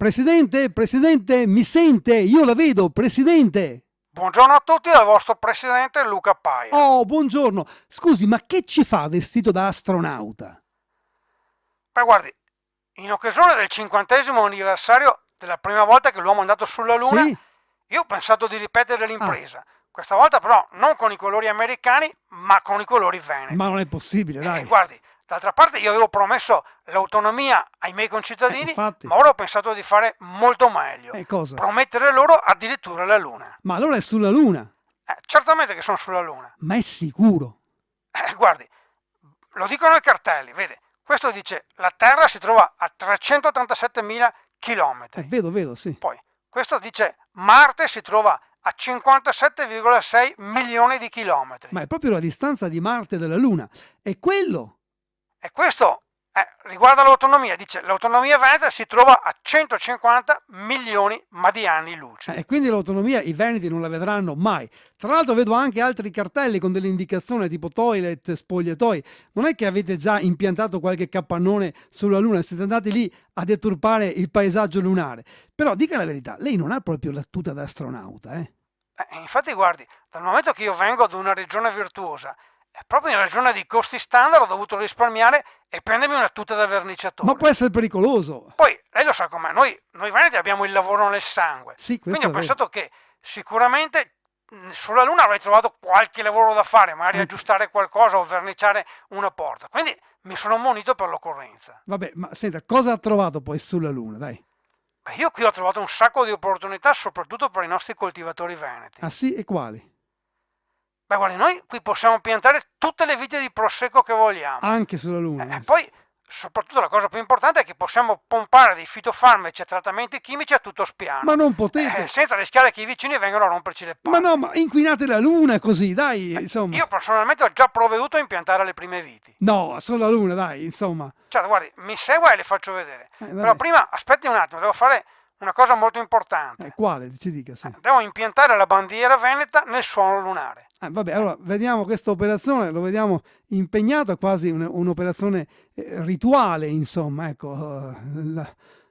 Presidente, mi sente? Io la vedo, Presidente. Buongiorno a tutti dal vostro presidente Luca Paia. Oh, buongiorno. Scusi, ma che ci fa vestito da astronauta? Beh, guardi, in occasione del 50° anniversario della prima volta che l'uomo è andato sulla Luna, Sì? io ho pensato di ripetere l'impresa. Questa volta però non con i colori americani, ma con i colori veneti. Ma non è possibile, dai. Guardi, d'altra parte io avevo promesso l'autonomia ai miei concittadini, infatti. ma ora ho pensato di fare molto meglio. Cosa? Promettere loro addirittura la Luna. Ma allora è sulla Luna. Certamente che sono sulla Luna. Ma è sicuro? Guardi, lo dicono i cartelli, vede. Questo dice la Terra si trova a 387.000 chilometri. Vedo, sì. Poi, questo dice Marte si trova a 57,6 milioni di chilometri. Ma è proprio la distanza di Marte dalla Luna. E quello? E questo riguarda l'autonomia. Dice l'autonomia veneta si trova a 150 milioni di anni luce. E quindi l'autonomia i veneti non la vedranno mai. Tra l'altro vedo anche altri cartelli con delle indicazioni tipo toilet, spogliatoi. Non è che avete già impiantato qualche capannone sulla Luna, siete andati lì a deturpare il paesaggio lunare. Però dica la verità, lei non ha proprio la tuta da astronauta, eh? Infatti guardi, dal momento che io vengo da una regione virtuosa, proprio in ragione dei costi standard ho dovuto risparmiare e prendermi una tuta da verniciatore. Ma può essere pericoloso. Poi, lei lo sa com'è, noi veneti abbiamo il lavoro nel sangue. Sì, quindi ho pensato che sicuramente sulla Luna avrei trovato qualche lavoro da fare, magari aggiustare qualcosa o verniciare una porta. Quindi mi sono munito per l'occorrenza. Vabbè, ma senta, cosa ha trovato poi sulla Luna, dai? Beh, io qui ho trovato un sacco di opportunità, soprattutto per i nostri coltivatori veneti. Ah sì? E quali? Beh, guardi, noi qui possiamo piantare tutte le viti di prosecco che vogliamo. Anche sulla Luna. E poi, soprattutto la cosa più importante è che possiamo pompare dei fitofarmaci e trattamenti chimici a tutto spiano. Ma non potete! Senza rischiare che i vicini vengano a romperci le palle. Ma no, ma inquinate la Luna così, dai, insomma. Io personalmente ho già provveduto a impiantare le prime viti. No, sulla Luna, dai, insomma. Cioè, guardi, mi segua e le faccio vedere. Però prima, aspetti un attimo, devo fare una cosa molto importante. Quale? Ci dica, sì. Devo impiantare la bandiera veneta nel suolo lunare. Vabbè, allora vediamo questa operazione, lo vediamo impegnato, è quasi un'operazione rituale, insomma, ecco,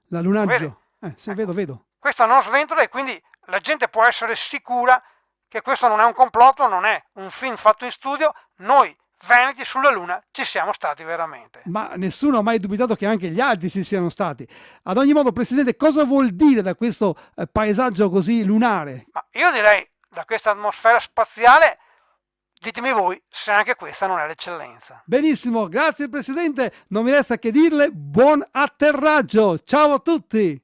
l'allunaggio. Sì, vedo. Questa non sventola e quindi la gente può essere sicura che questo non è un complotto, non è un film fatto in studio, noi veneti sulla Luna ci siamo stati veramente. Ma nessuno ha mai dubitato che anche gli altri ci siano stati. Ad ogni modo, Presidente, cosa vuol dire da questo paesaggio così lunare? Ma io direi, da questa atmosfera spaziale, ditemi voi se anche questa non è l'eccellenza. Benissimo, grazie Presidente, non mi resta che dirle buon atterraggio. Ciao a tutti!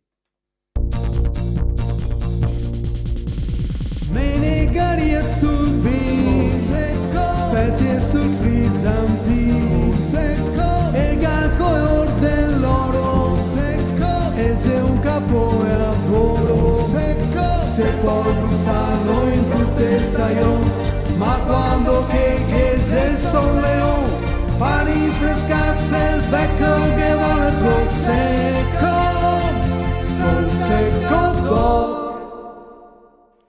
Menegaria sul secco, specie sul frizzanti secco, e il galco è or dell'oro secco, e se un capo è a volo secco, se può gustarlo in tutte stagioni, ma quando che se il solleo fa rinfrescarsi il becco che vuole col secco go.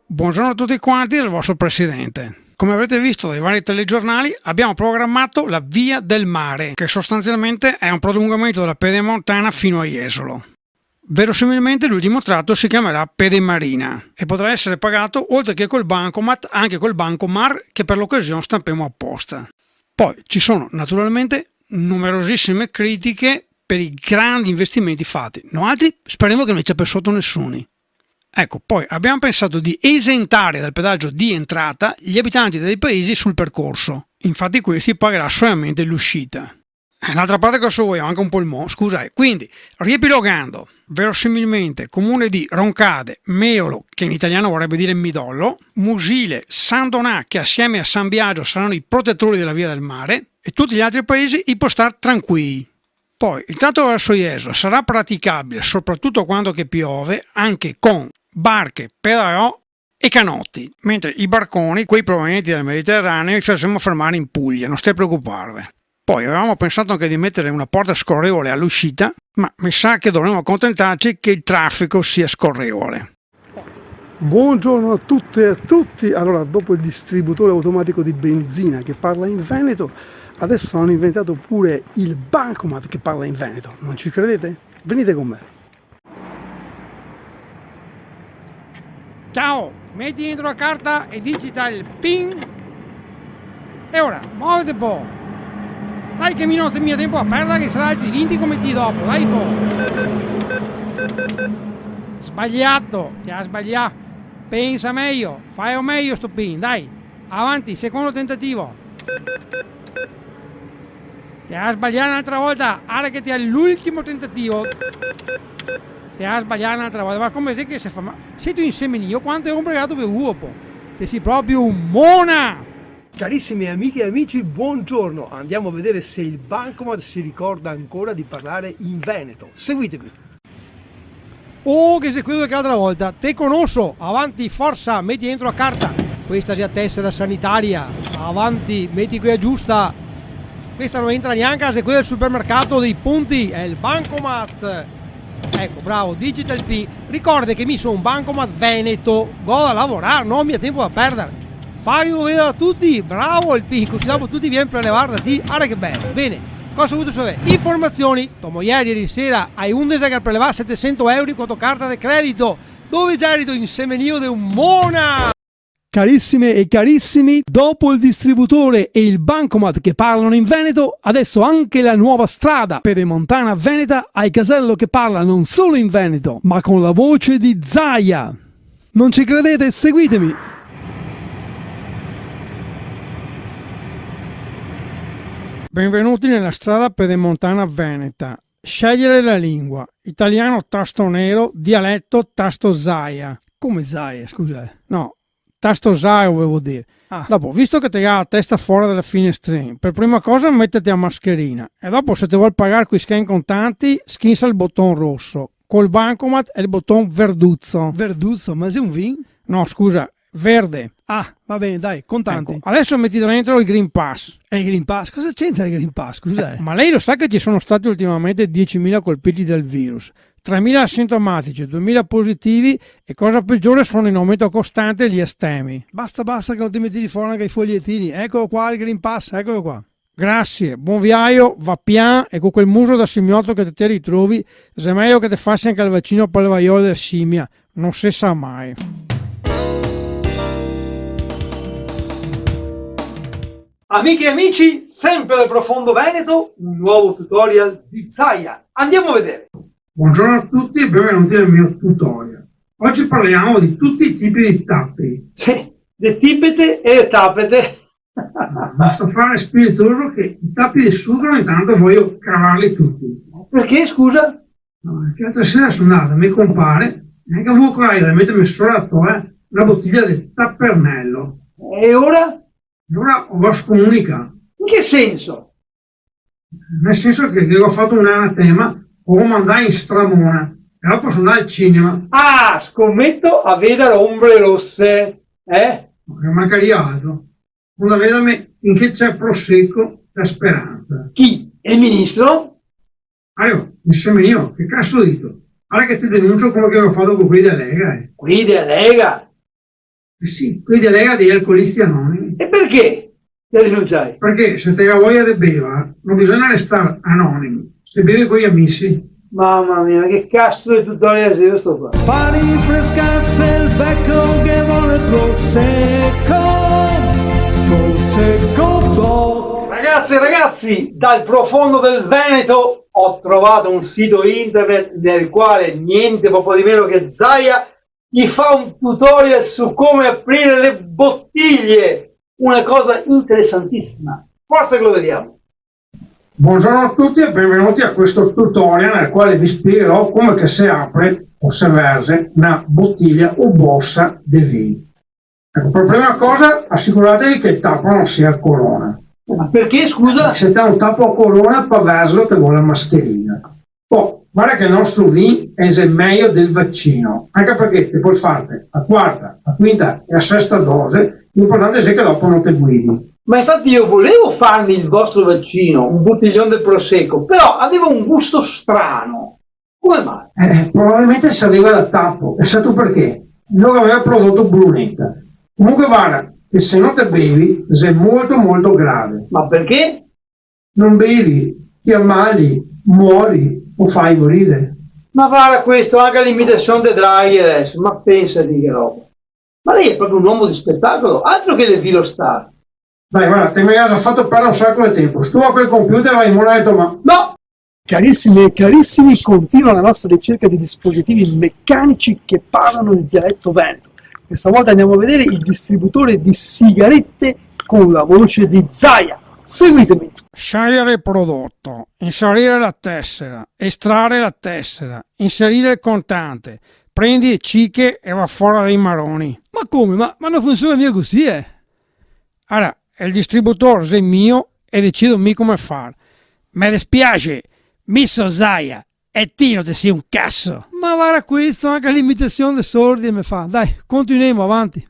Buongiorno a tutti quanti dal vostro presidente. Come avrete visto dai vari telegiornali, abbiamo programmato la Via del Mare, che sostanzialmente è un prolungamento della Pedemontana fino a Jesolo. Verosimilmente l'ultimo tratto si chiamerà Pedemarina e potrà essere pagato oltre che col bancomat anche col Bancomar che per l'occasione stampiamo apposta. Poi ci sono naturalmente numerosissime critiche per i grandi investimenti fatti, no altri speriamo che non ci abbia sotto nessuno. Ecco, poi abbiamo pensato di esentare dal pedaggio di entrata gli abitanti dei paesi sul percorso, infatti questi pagherà solamente l'uscita. D'altra parte cosa vuoi? Anche un polmone, scusa. Quindi, riepilogando, verosimilmente comune di Roncade, Meolo, che in italiano vorrebbe dire Midollo, Musile, San Donà, che assieme a San Biagio saranno i protettori della Via del Mare, e tutti gli altri paesi i può star tranquilli. Poi, il tratto verso Jesolo sarà praticabile, soprattutto quando che piove, anche con barche, pedalò e canotti, mentre i barconi, quei provenienti dal Mediterraneo, li faremo fermare in Puglia, non stai preoccuparvi. Poi avevamo pensato anche di mettere una porta scorrevole all'uscita, ma mi sa che dovremo accontentarci che il traffico sia scorrevole. Buongiorno a tutte e a tutti. Allora, dopo il distributore automatico di benzina che parla in veneto, adesso hanno inventato pure il bancomat che parla in veneto. Non ci credete? Venite con me. Ciao, metti dentro la carta e digita il PIN. E ora, muovete un po'. Dai che mi non mio tempo a perdere che sarà altri 20 come ti dopo, dai un po'. Sbagliato, ti ha sbagliato. Pensa meglio, fai o meglio sto PIN, dai. Avanti, secondo tentativo. Ti ha sbagliato un'altra volta, ora che ti è l'ultimo tentativo. Ti ha sbagliato un'altra volta, ma come sei che si fa? Ma sei tu insieme io quanto è un pregato per uopo? Te sei proprio un mona! Carissimi amiche e amici, buongiorno. Andiamo a vedere se il bancomat si ricorda ancora di parlare in veneto. Seguitemi. Oh, che sei quello che l'altra volta. Te conosco. Avanti, forza, metti dentro la carta. Questa sia tessera sanitaria. Avanti, metti quella giusta. Questa non entra neanche se quella del supermercato dei punti. È il bancomat. Ecco, bravo, digital PIN. Ricorda che mi sono un bancomat veneto. Go a lavorare, non mi ha tempo da perdere. Fai vedere a tutti, bravo il PIN, così dopo tutti vieni per levare da te. Guarda che bello. Bene, cosa ho voluto sapere? Informazioni. Tomo ieri sera hai un desire per levare 700 euro in quanto carta di credito. Dove già eri insieme io di un mona? Carissime e carissimi, dopo il distributore e il bancomat che parlano in veneto, adesso anche la nuova strada pedemontana veneta ha il casello che parla non solo in veneto, ma con la voce di Zaia. Non ci credete? Seguitemi! Benvenuti nella strada pedemontana veneta. Scegliere la lingua. Italiano tasto nero, dialetto tasto Zaia. Come Zaia, scusa? No, tasto Zaia volevo dire. Dopo, visto che ti ha la testa fuori dalla finestrina, per prima cosa mettiti a mascherina e dopo se ti vuoi pagare con i scan contanti, schincia il bottone rosso. Col bancomat è il bottone verduzzo. Verduzzo, ma sei un vin? No, scusa, verde. Va bene, dai, contanti. Ecco, adesso metti dentro il Green Pass. E il Green Pass? Cosa c'entra il Green Pass? Cos'è? Ma lei lo sa che ci sono stati ultimamente 10.000 colpiti dal virus, 3.000 asintomatici, 2.000 positivi e cosa peggiore sono in aumento costante gli estemi. Basta che non ti metti di fuori anche i fogliettini. Eccolo qua il Green Pass, eccolo qua. Grazie, buon viaggio, va pian e con quel muso da simiotto che ti ritrovi, se è meglio che ti fassi anche il vaccino per le vaiole della scimmia, non si sa mai. Amiche e amici, sempre dal profondo Veneto, un nuovo tutorial di Zaia. Andiamo a vedere. Buongiorno a tutti e benvenuti nel mio tutorial. Oggi parliamo di tutti i tipi di tappi. Sì, le tipete e le tapete. Basta fare spiritoso che i tappi di sucro intanto voglio cavarli tutti. Perché, scusa? No, perché l'altra sera sono andato, mi compare, neanche avevo coraggio da mettermi sotto una bottiglia di tappernello. E ora? E ora ho scomunicato. In che senso? Nel senso che ho fatto un anatema, o mandare in stramona, e dopo sono andato al cinema. Scommetto a vedere ombre rosse, Non manca di altro. Non da vedere finché c'è prosecco la speranza. Chi? Il ministro? Insieme io, che cazzo dito? Guarda che ti denuncio come che ho fatto con quelli della Lega. Qui della Lega? Sì, quelli della Lega degli alcolisti anonimi. E perché la denunciai? Perché se te la voglia di bere, non bisogna restare anonimi. Se bevi con gli amici. Mamma mia, che cazzo di tutorial sei io sto qua? Fa rinfrescarsi il becco che vuole prosecco. Ragazzi, dal profondo del Veneto ho trovato un sito internet nel quale niente poco di meno che Zaia gli fa un tutorial su come aprire le bottiglie. Una cosa interessantissima. Forza che lo vediamo. Buongiorno a tutti e benvenuti a questo tutorial nel quale vi spiegherò come che si apre o si verse una bottiglia o borsa di vino. Ecco, per prima cosa assicuratevi che il tappo non sia a corona. Ma perché, scusa? Se c'è un tappo a corona, per verso che vuole la mascherina. Poi, guarda che il nostro vino è il meglio del vaccino, anche perché ti puoi fare a quarta, a quinta e a sesta dose, l'importante è che dopo non ti guidi. Ma infatti io volevo farmi il vostro vaccino, un bottiglione del prosecco, però aveva un gusto strano. Come mai? Probabilmente si arriva dal tappo, e sai tu perché? Non aveva prodotto brunetta. Comunque guarda, che se non te bevi, sei molto molto grave. Ma perché? Non bevi, ti ammali, muori o fai morire. Ma guarda questo, anche l'imitazione dei draghi adesso, ma pensati che roba. Ma lei è proprio un uomo di spettacolo, altro che le Virostar. Dai, guarda, te mi hai già fatto perdere un sacco di tempo. Tu a quel computer vai in mano e detto, ma No! Carissimi e carissimi, continua la nostra ricerca di dispositivi meccanici che parlano il dialetto veneto. Questa volta andiamo a vedere il distributore di sigarette con la voce di Zaia. Seguitemi! Scegliere il prodotto, inserire la tessera, estrarre la tessera, inserire il contante, prendi le cicche e va fuori dei maroni. Ma come? Ma non funziona mica così, Allora, il distributore è mio e decido mi come fare. Mi dispiace, misso Zaia, e ti non ti sei un cazzo. Ma guarda questo, anche l'imitazione dei sordi mi fa. Dai, continuiamo avanti.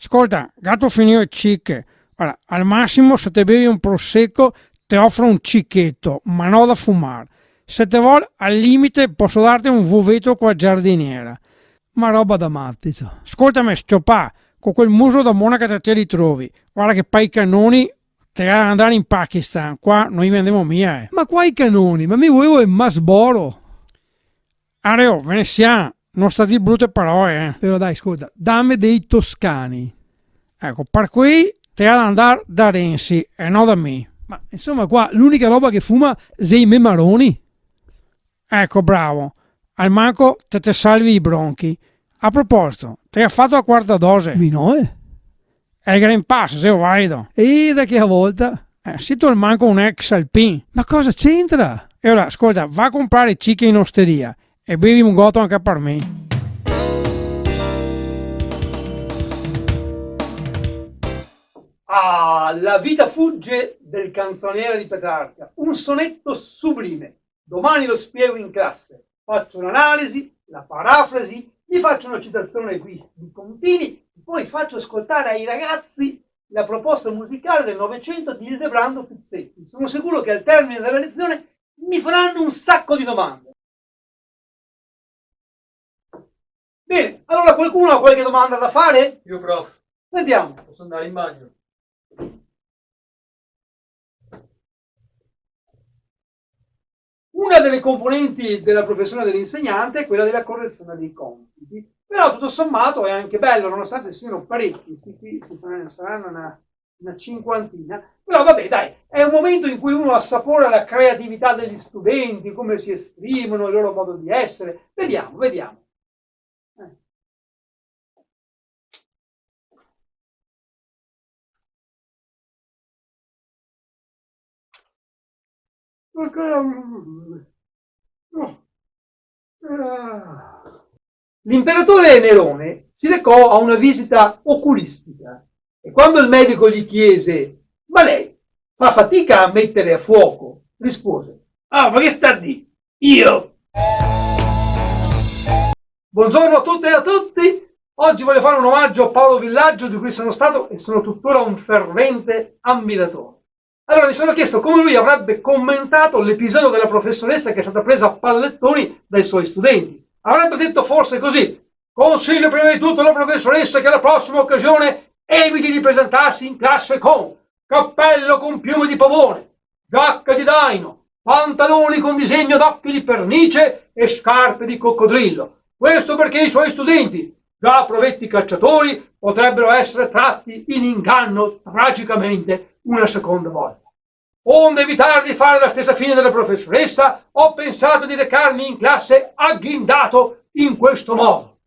Ascolta, gatto finire cicche. Allora, al massimo se te bevi un prosecco ti offro un cicchetto, ma non da fumare. Se te vuoi, al limite posso darti un vuvetto qua giardiniera. Ma roba da matti, cioè. Ascoltami, stiopà, con quel muso da monaca che te li trovi. Guarda che poi i cannoni te devono andare in Pakistan. Qua noi vendiamo mia, Ma qua i canoni, ma mi volevo il masboro. Areo, veneziano, non sta di brutte parole, Però dai, ascolta, dammi dei toscani. Ecco, per cui te devono andare da Renzi e non da me. Ma insomma qua l'unica roba che fuma sei me maroni. Ecco, bravo. Al manco te salvi i bronchi. A proposito, ti ha fatto la quarta dose? Mi no, È il Green Pass, se valido. E da che a volta? Se tu al manco un ex alpin. Ma cosa c'entra? E ora, ascolta, va a comprare cicche in osteria e bevi un gotto anche per me. Ah, La vita fugge del canzoniere di Petrarca, un sonetto sublime. Domani lo spiego in classe, faccio l'analisi, la parafrasi, gli faccio una citazione qui di Contini, poi faccio ascoltare ai ragazzi la proposta musicale del Novecento di Ildebrando Pizzetti. Sono sicuro che al termine della lezione mi faranno un sacco di domande. Bene, allora qualcuno ha qualche domanda da fare? Io prof, Sentiamo. posso andare in bagno? Una delle componenti della professione dell'insegnante è quella della correzione dei compiti, però tutto sommato è anche bello, nonostante siano parecchi, sì, qui saranno una cinquantina, però vabbè dai, è un momento in cui uno assapora la creatività degli studenti, come si esprimono, il loro modo di essere. Vediamo. L'imperatore Nerone si recò a una visita oculistica e quando il medico gli chiese: ma lei fa fatica a mettere a fuoco? Rispose: ah, ma che sta di? Io. Buongiorno a tutte e a tutti. Oggi voglio fare un omaggio a Paolo Villaggio, di cui sono stato e sono tuttora un fervente ammiratore. Allora mi sono chiesto come lui avrebbe commentato l'episodio della professoressa che è stata presa a pallettoni dai suoi studenti. Avrebbe detto forse così: consiglio prima di tutto alla professoressa che alla prossima occasione eviti di presentarsi in classe con cappello con piume di pavone, giacca di daino, pantaloni con disegno d'occhi di pernice e scarpe di coccodrillo. Questo perché i suoi studenti, già provetti cacciatori, potrebbero essere tratti in inganno tragicamente una seconda volta. Onde evitare di fare la stessa fine della professoressa, ho pensato di recarmi in classe agghindato in questo modo: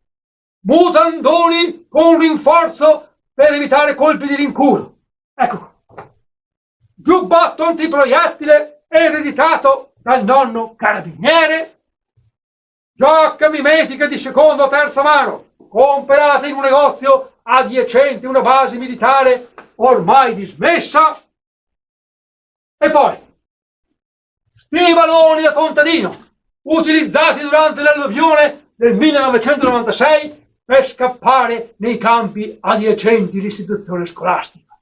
mutandoni con rinforzo per evitare colpi di rinculo. Ecco qua. Giubbotto antiproiettile ereditato dal nonno carabiniere. Giacca mimetica di seconda o terza mano, comprata in un negozio adiacente una base militare ormai dismessa. E poi stivaloni da contadino, utilizzati durante l'alluvione del 1996 per scappare nei campi adiacenti l'istituzione scolastica.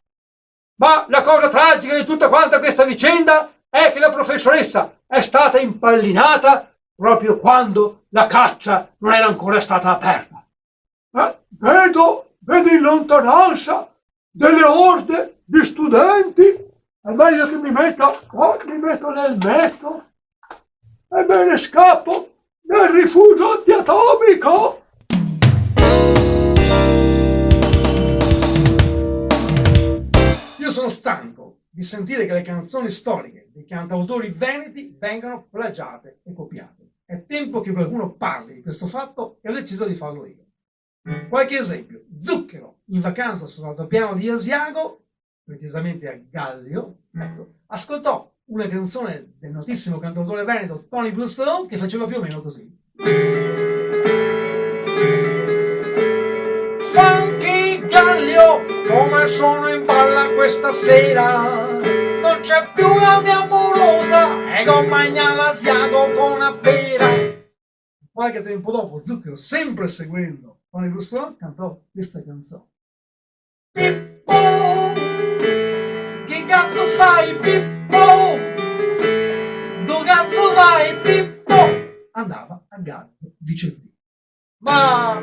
Ma la cosa tragica di tutta quanta questa vicenda è che la professoressa è stata impallinata proprio quando la caccia non era ancora stata aperta. Vedo in lontananza delle orde di studenti. È meglio che mi metto nel metro e me ne scappo nel rifugio antiatomico. Io sono stanco di sentire che le canzoni storiche dei cantautori veneti vengano plagiate e copiate. È tempo che qualcuno parli di questo fatto e ho deciso di farlo io. Qualche esempio: Zucchero, in vacanza sull'altopiano di Asiago, precisamente a Gallio, ecco, ascoltò una canzone del notissimo cantautore veneto Tony Blue Stone che faceva più o meno così. Funky Gallio, come sono in balla questa sera, non c'è più la mia amorosa e con magna l'Asiago con una pera. Qualche tempo dopo Zucchero, sempre seguendo Tony Blue Stone, cantò questa canzone. Pippo, che cazzo fai Pippo? Dove cazzo vai Pippo? Andava a Gallio Vicentino. Ma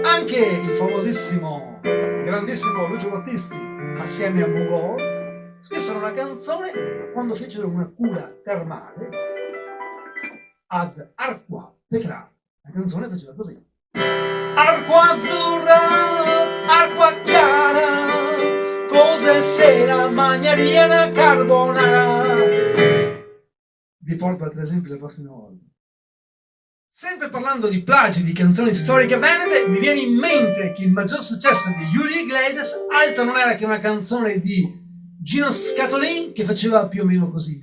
anche il famosissimo, grandissimo Lucio Battisti assieme a Mogol scrissero una canzone quando fecero una cura termale ad Arqua Petrà. La canzone faceva così: acqua azzurra, acqua chiara, cos'è sera, magnaria una carbonara. Vi porto altri esempi la prossima volta. Sempre parlando di plagi di canzoni storiche venete, mi viene in mente che il maggior successo di Julio Iglesias altro non era che una canzone di Gino Scatolin che faceva più o meno così: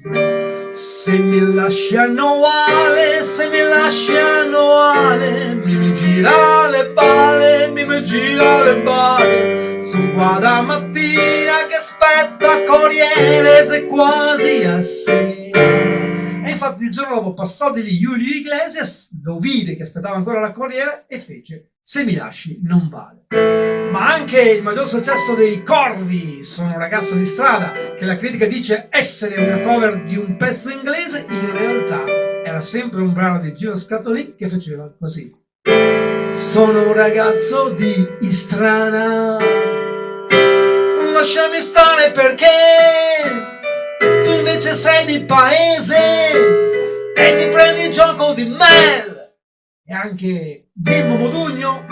se mi lasciano Ale, se mi lasciano Ale, mi gira le balle, mi gira le balle, su qua da mattina che aspetta Corriere se quasi a sera. E infatti il giorno dopo passò di lì Julio Iglesias, lo vide che aspettava ancora la Corriere e fece Se mi lasci non vale. Ma anche il maggior successo dei Corvi, Sono un ragazzo di strada, che la critica dice essere una cover di un pezzo inglese, in realtà era sempre un brano di Gino Scatolin che faceva così: sono un ragazzo di Istrana, lasciami stare perché tu invece sei di paese e ti prendi gioco di me. E anche Bimbo Modugno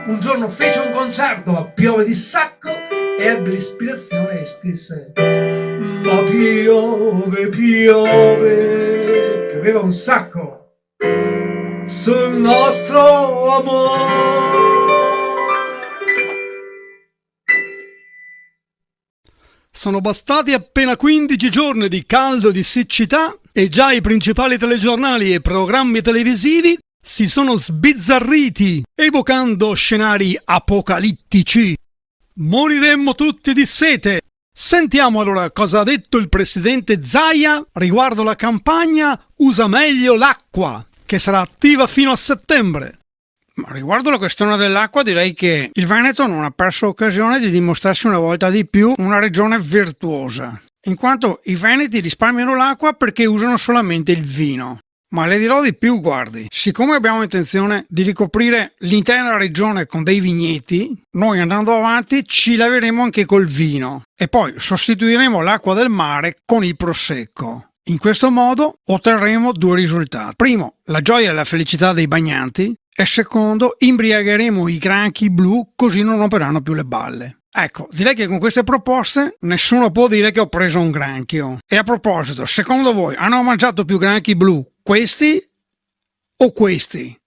un giorno fece un concerto a Piove di Sacco e ebbe l'ispirazione e scrisse: ma piove, piove, pioveva un sacco sul nostro amore. Sono bastati appena 15 giorni di caldo e di siccità e già i principali telegiornali e programmi televisivi si sono sbizzarriti, evocando scenari apocalittici. Moriremmo tutti di sete. Sentiamo allora cosa ha detto il presidente Zaia riguardo la campagna Usa meglio l'acqua, che sarà attiva fino a settembre. Ma riguardo la questione dell'acqua direi che il Veneto non ha perso occasione di dimostrarsi una volta di più una regione virtuosa, in quanto i veneti risparmiano l'acqua perché usano solamente il vino. Ma le dirò di più, guardi, siccome abbiamo intenzione di ricoprire l'intera regione con dei vigneti, noi andando avanti ci laveremo anche col vino e poi sostituiremo l'acqua del mare con il prosecco. In questo modo otterremo due risultati: primo, la gioia e la felicità dei bagnanti, e secondo, imbriagheremo i granchi blu così non romperanno più le balle. Ecco, direi che con queste proposte nessuno può dire che ho preso un granchio. E a proposito, secondo voi hanno mangiato più granchi blu questi o questi?